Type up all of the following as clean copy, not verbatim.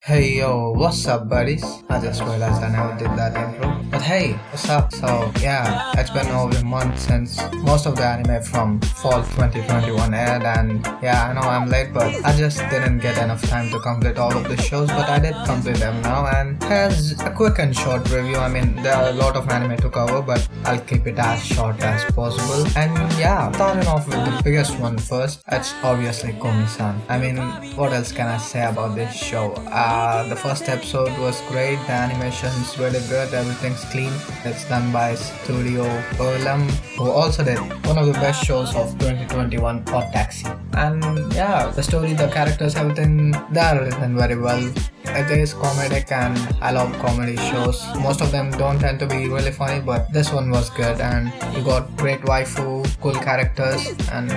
Hey yo, what's up buddies? I just realized I never did that intro. But hey, what's up? So yeah, it's been over a month since most of the anime from fall 2021 aired, and yeah, I know I'm late, but I just didn't get enough time to complete all of the shows, but I did complete them now, and here's a quick and short review. I mean, there are a lot of anime to cover, but I'll keep it as short as possible. And yeah, starting off with the biggest one first, it's obviously Komi-san. I mean, what else can I say about this show? The first episode was great, the animation is really good, everything's clean. It's done by Studio Olam, who also did one of the best shows of 2021, or Taxi. And yeah, the story, the characters, everything, they are written very well. It is comedic and I love comedy shows. Most of them don't tend to be really funny, but this one was good, and you got great waifu, cool characters, and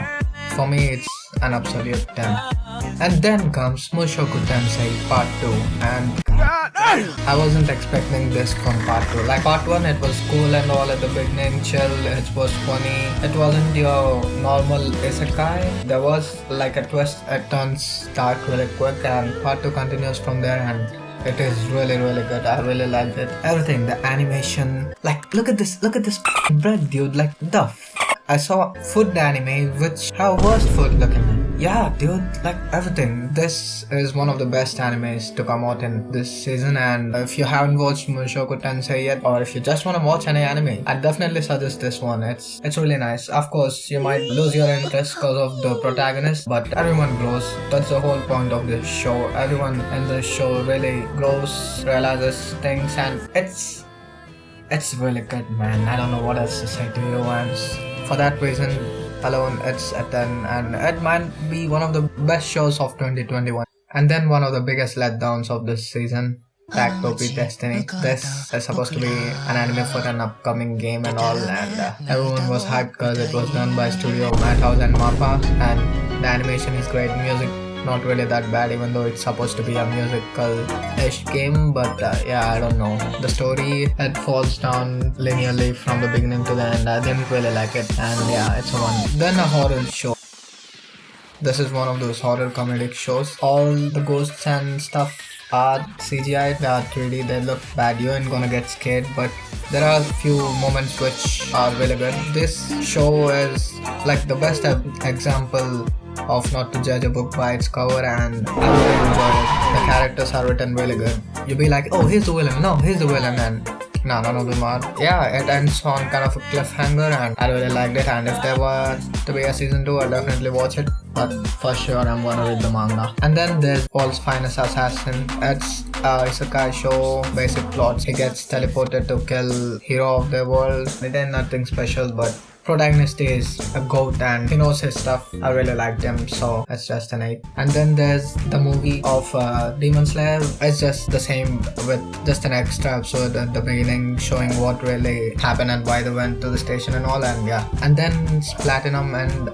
for me it's an absolute 10. And then comes Mushoku Tensei Part 2, and I wasn't expecting this from Part 2. Like Part 1, it was cool and all at the beginning, chill, it was funny. It wasn't your normal isekai. There was like a twist, it turns dark really quick, and Part 2 continues from there, and it is really good. I really liked it. Everything, the animation, like look at this bread, dude. Like I saw food anime which have worst food looking. Yeah, dude, like everything. This is one of the best animes to come out in this season, and if you haven't watched Mushoku Tensei yet, or if you just want to watch any anime, I definitely suggest this one. It's really nice. Of course, you might lose your interest because of the protagonist, but everyone grows. That's the whole point of this show. Everyone in the show really grows, realizes things, and it's really good, man. I don't know what else to say to you, and for that reason alone, it's a 10, and it might be one of the best shows of 2021. And then one of the biggest letdowns of this season, Takt Op Destiny. This is supposed to be an anime for an upcoming game and all, and everyone was hyped because it was done by Studio Madhouse and MAPPA, and the animation is great, music not really that bad, even though it's supposed to be a musical-ish game, but yeah, I don't know. The story, it falls down linearly from the beginning to the end. I didn't really like it, and yeah, it's a 1. Then a horror show. This is one of those horror comedic shows. All the ghosts and stuff are CGI, they are 3D, they look bad, you ain't gonna get scared, but there are a few moments which are really good. This show is like the best example of not to judge a book by its cover, and I really enjoy it. The characters are written really good. You'll be like, oh, he's the villain, no, he's the villain, and no, none of them are. Yeah, it ends on kind of a cliffhanger, and I really liked it, and if there were to be a season 2, I'll definitely watch it, but for sure I'm gonna read the manga. And then there's World's Finest Assassin. It's a isekai show, basic plots. He gets teleported to kill hero of the world. It ain't nothing special, but protagonist is a goat and he knows his stuff. I really liked him, so it's just an 8. And then there's the movie of Demon Slayer. It's just the same with just an extra episode at the beginning showing what really happened and why they went to the station and all, and yeah. And then it's Platinum, and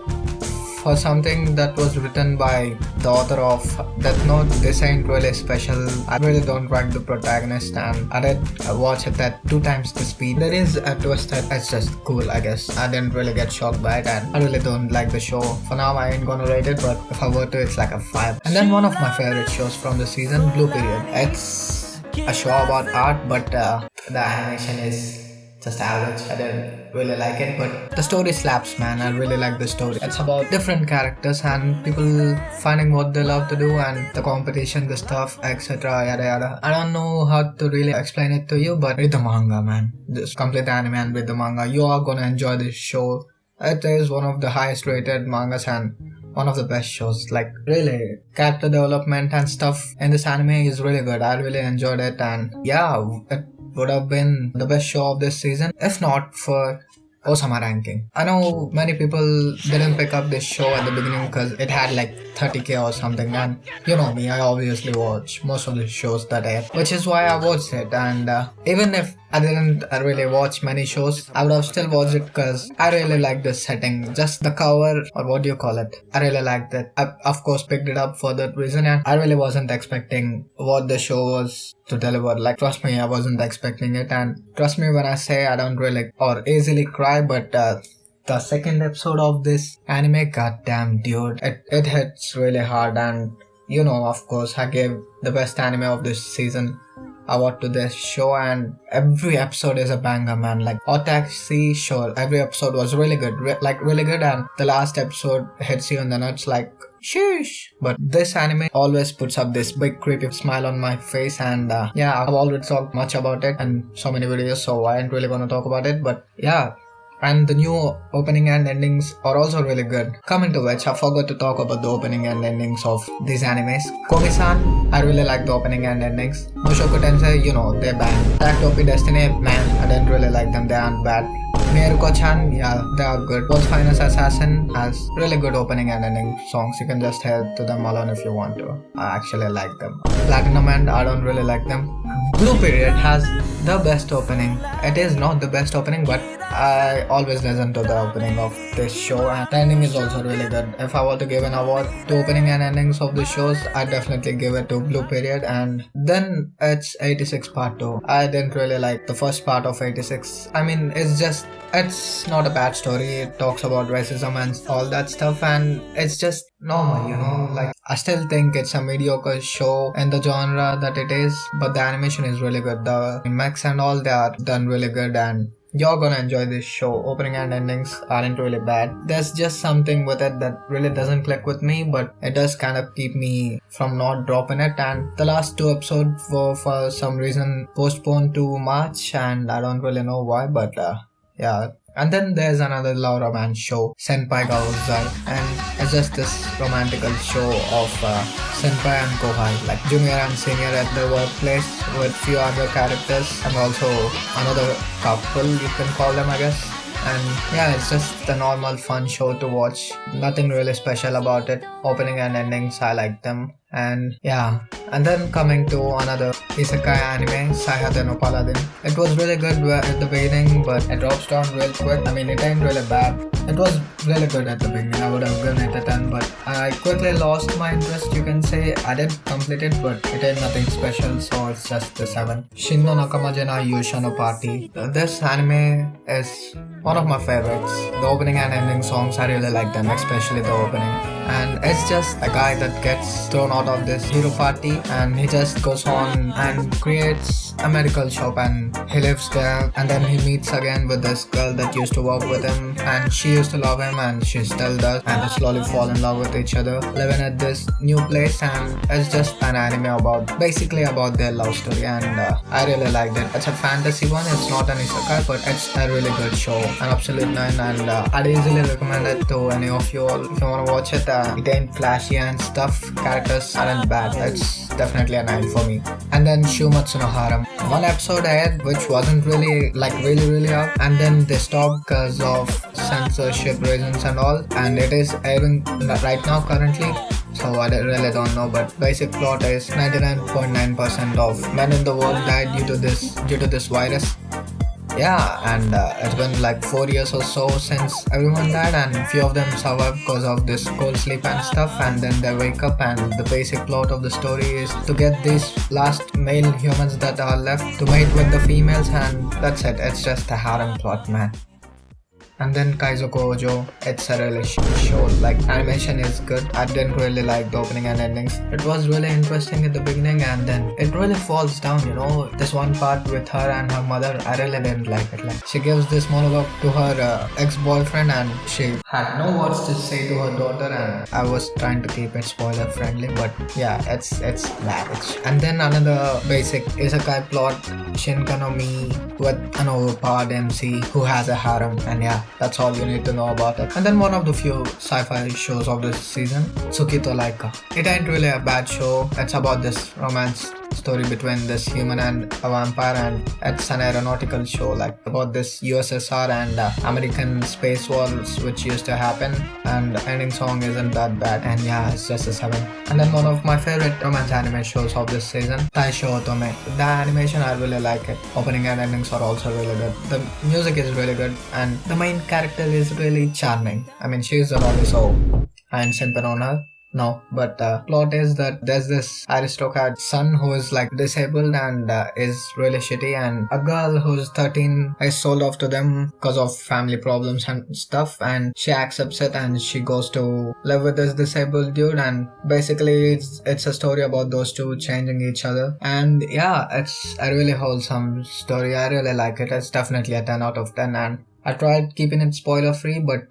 for something that was written by the author of Death Note, this ain't really special. I really don't like the protagonist, and I did watch it at 2 times the speed. There is a twist that it's just cool, I guess. I didn't really get shocked by it, and I really don't like the show. For now, I ain't gonna rate it, but if I were to, it's like a 5. And then one of my favorite shows from the season, Blue Period. It's a show about art, but the animation is just average. I didn't really like it, but the story slaps, man. I really like the story. It's about different characters and people finding what they love to do, and the competition, the stuff, etc. Yada yada. I don't know how to really explain it to you, but read the manga, man. Just complete the anime and read the manga. You are gonna enjoy this show. It is one of the highest rated mangas and one of the best shows. Like really, character development and stuff in this anime is really good. I really enjoyed it, and yeah, it would have been the best show of this season if not for Ousama Ranking. I know many people didn't pick up this show at the beginning because it had like 30k or something, and you know me, I obviously watch most of the shows that air, which is why I watched it. And even if I didn't really watch many shows, I would have still watched it because I really like the setting, just the cover, or what do you call it. I really liked it. I of course picked it up for that reason, and I really wasn't expecting what the show was to deliver. Like trust me, I wasn't expecting it, and trust me when I say I don't really or easily cry, but the second episode of this anime, goddamn dude, it hits really hard, and of course, I gave the best anime of this season award to this show, and every episode is a banger, man. Like Otaxi show, every episode was really good, really good, and the last episode hits you in the nuts like sheesh. But this anime always puts up this big creepy smile on my face, and yeah, I've already talked much about it and so many videos, so I ain't really gonna talk about it. But yeah, and the new opening and endings are also really good. Coming to which, I forgot to talk about the opening and endings of these animes. Komi-san, I really like the opening and endings. Mushoku Tensei, they're bad. Takt Op Destiny, man, I didn't really like them, they aren't bad. Mieruko-chan, yeah, they are good. Both Finest Assassin has really good opening and ending songs. You can just head to them alone if you want to. I actually like them. Platinum and I don't really like them. Blue Period has the best opening. It is not the best opening, but I always listen to the opening of this show, and the ending is also really good. If I were to give an award to opening and endings of the shows, I'd definitely give it to Blue Period. And then it's 86 Part 2. I didn't really like the first part of 86. I mean, it's not a bad story. It talks about racism and all that stuff, and it's just normal, like I still think it's a mediocre show in the genre that it is, but the animation is really good. The mechs and all, they are done really good, and you're gonna enjoy this show. Opening and endings aren't really bad. There's just something with it that really doesn't click with me, but it does kind of keep me from not dropping it. And the last 2 episodes were for some reason postponed to March, and I don't really know why, but yeah. And then there's another love romance show, Senpai Gaozai, and it's just this romantical show of Senpai and Kohai, like junior and senior at the workplace with few other characters and also another couple, you can call them, I guess. And yeah, it's just a normal fun show to watch. Nothing really special about it. Opening and endings, I like them. And yeah, and then coming to another isekai anime, Saihate no Paladin. It was really good at the beginning, but it drops down real quick. I mean, it ain't really bad. It was really good at the beginning. I would have given it a 10, but I quickly lost my interest, you can say. I did complete it, but it ain't nothing special, so it's just the 7. Shin no nakama jena Yusha no Party. This anime is one of my favorites. The opening and ending songs, I really like them, especially the opening. And it's just a guy that gets thrown out of this hero party, and he just goes on and creates a medical shop, and he lives there, and then he meets again with this girl that used to work with him, and she used to love him and she still does, and they slowly fall in love with each other, living at this new place. And it's just an anime basically about their love story, and I really liked it. It's a fantasy one, it's not an isekai, but it's a really good show, an absolute 9, and I'd easily recommend it to any of you all if you want to watch it. It ain't flashy and stuff, characters aren't bad, it's definitely a 9 for me. And then Shumatsu no Harem, one episode aired which wasn't really really up, and then they stopped because of censorship reasons and all, and it is airing right now currently, so I really don't know, but basic plot is 99.9% of men in the world died due to this virus. Yeah, and it's been like 4 years or so since everyone died, and few of them survived because of this cold sleep and stuff, and then they wake up, and the basic plot of the story is to get these last male humans that are left to mate with the females, and that's it. It's just a harem plot, man. And then Kaizoko Ojo, it's a really show. Like, animation is good. I didn't really like the opening and endings. It was really interesting at the beginning, and then it really falls down, This one part with her and her mother, I really didn't like it. Like, she gives this monologue to her ex-boyfriend, and she had no words to say to her daughter, and I was trying to keep it spoiler friendly, but yeah, it's bad. And then another basic isekai plot, Shinka no Mi, with an overpowered MC who has a harem, and yeah, that's all you need to know about it. And then one of the few sci-fi shows of this season, Tsuki to Laika. It ain't really a bad show. It's about this romance story between this human and a vampire, and it's an aeronautical show, like about this USSR and American space wars which used to happen, and the ending song isn't that bad, and yeah, it's just a 7. And then one of my favorite romance anime shows of this season, Taishou Otome. The animation, I really like it. Opening and endings are also really good. The music is really good, and the main character is really charming. I mean, she's a lolly, so I ain't simping on her. No, but plot is that there's this aristocrat son who is like disabled and is really shitty, and a girl who's 13 is sold off to them because of family problems and stuff, and she accepts it and she goes to live with this disabled dude, and basically it's a story about those two changing each other. And yeah, it's a really wholesome story. I really like it. It's definitely a 10 out of 10, and I tried keeping it spoiler free, but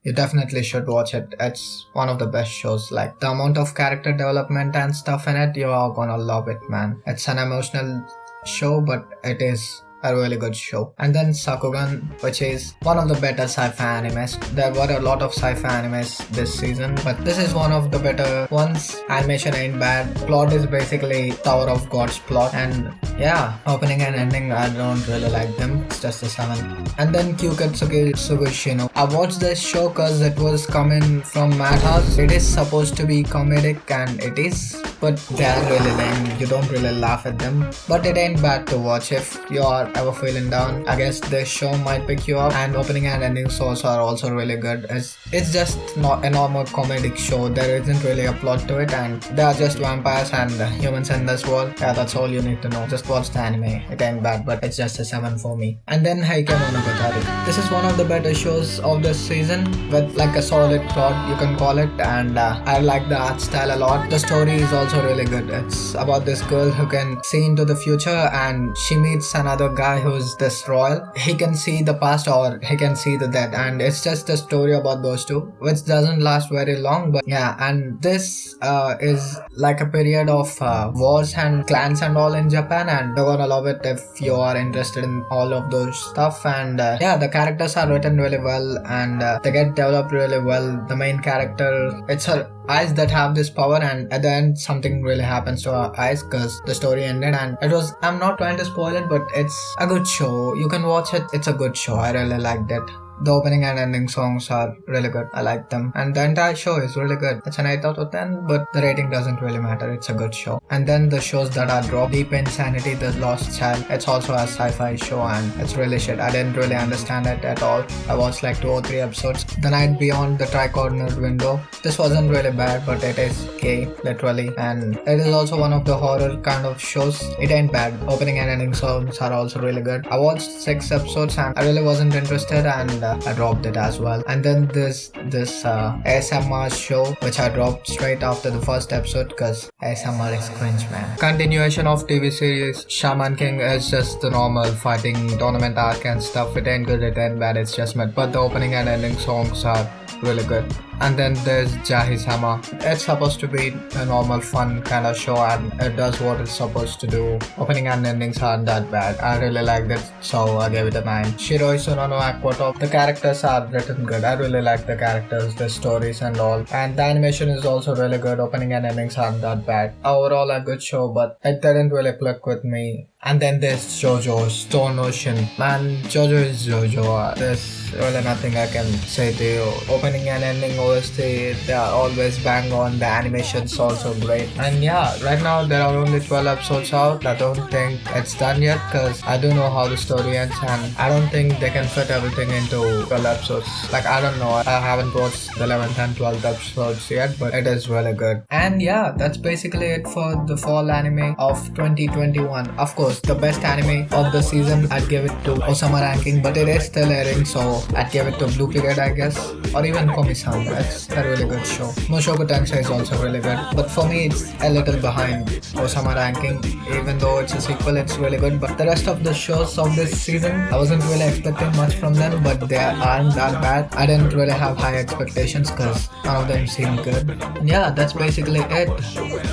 you definitely should watch it. It's one of the best shows. Like, the amount of character development and stuff in it, you are gonna love it, man. It's an emotional show, but it is a really good show. And then Sakugan, which is one of the better sci-fi animes. There were a lot of sci-fi animes this season, but this is one of the better ones. Animation ain't bad. Plot is basically Tower of God's plot, and yeah, opening and ending, I don't really like them. It's just a 7. And then Kyuketsuki Sugushino. I watched this show cause it was coming from Madhouse. It is supposed to be comedic, and it is, but they are really lame. You don't really laugh at them, but it ain't bad to watch if you are ever feeling down. I guess this show might pick you up, and opening and ending shows are also really good. It's just not a normal comedic show. There isn't really a plot to it, and they are just vampires and humans in this world. Yeah, that's all you need to know. Just watch the anime. It ain't bad, but it's just a 7 for me. And then Heike Monogatari. This is one of the better shows of this season, with like a solid plot, you can call it, and I like the art style a lot. The story is also really good. It's about this girl who can see into the future, and she meets another guy who's this royal. He can see the past or he can see the dead, and it's just a story about those two, which doesn't last very long. But yeah, and this is like a period of wars and clans and all in Japan, and you're gonna love it if you are interested in all of those stuff. And yeah, the characters are written really well, and they get developed really well. The main character, it's her eyes that have this power, and at the end something really happens to her eyes because the story ended. And I'm not trying to spoil it, but it's a good show. You can watch it. It's a good show. I really liked it. The opening and ending songs are really good. I like them. And the entire show is really good. It's an 8 out of 10, but the rating doesn't really matter. It's a good show. And then the shows that are dropped. Deep Insanity, The Lost Child. It's also a sci-fi show, and it's really shit. I didn't really understand it at all. I watched like 2 or 3 episodes. The Night Beyond, The Tricornered Window. This wasn't really bad, but it is gay, literally. And it is also one of the horror kind of shows. It ain't bad. Opening and ending songs are also really good. I watched 6 episodes and I really wasn't interested, and I dropped it as well. And then this ASMR show, which I dropped straight after the first episode because ASMR is cringe, man. Continuation of TV series Shaman King is just the normal fighting tournament arc and stuff. It ain't good, it ain't bad, it's just mad. But the opening and ending songs are really good. And then there's Jahy-sama. It's supposed to be a normal fun kind of show, and it does what it's supposed to do. Opening and endings aren't that bad. I really liked it, so I gave it a 9. Shiroi Sunono Aquatop. The characters are written good. I really like the characters, the stories and all. And the animation is also really good. Opening and endings aren't that bad. Overall a good show, but it didn't really click with me. And then there's JoJo, Stone Ocean. Man, JoJo is JoJo. There's really nothing I can say to you. Opening and ending OST, they are always bang on. The animation's also great. And yeah, right now there are only 12 episodes out. I don't think it's done yet because I do know how the story ends, and I don't think they can fit everything into 12 episodes. Like, I don't know. I haven't watched the 11th and 12th episodes yet, but it is really good. And yeah, that's basically it for the fall anime of 2021. Of course, the best anime of the season, I'd give it to Ousama Ranking, but it is still airing, so I'd give it to Blue Period, I guess, or even Komi-san. It's a really good show. Mushoku Tensei is also really good, but for me it's a little behind Ousama Ranking. Even though it's a sequel, it's really good. But the rest of the shows of this season, I wasn't really expecting much from them, but they aren't that bad. I didn't really have high expectations because none of them seemed good. And yeah, that's basically it.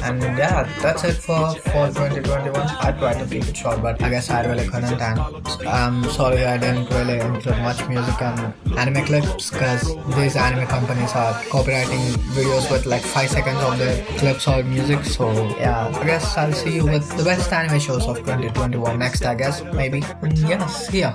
And yeah, that's it for 2021. I tried to keep it short, but I guess I really couldn't, and I'm sorry I didn't really include much music and anime clips because these anime companies are copywriting videos with like 5 seconds of the clips or music. So yeah, I guess I'll see you with the best anime shows of 2021 next, I guess, maybe. And yeah, see ya.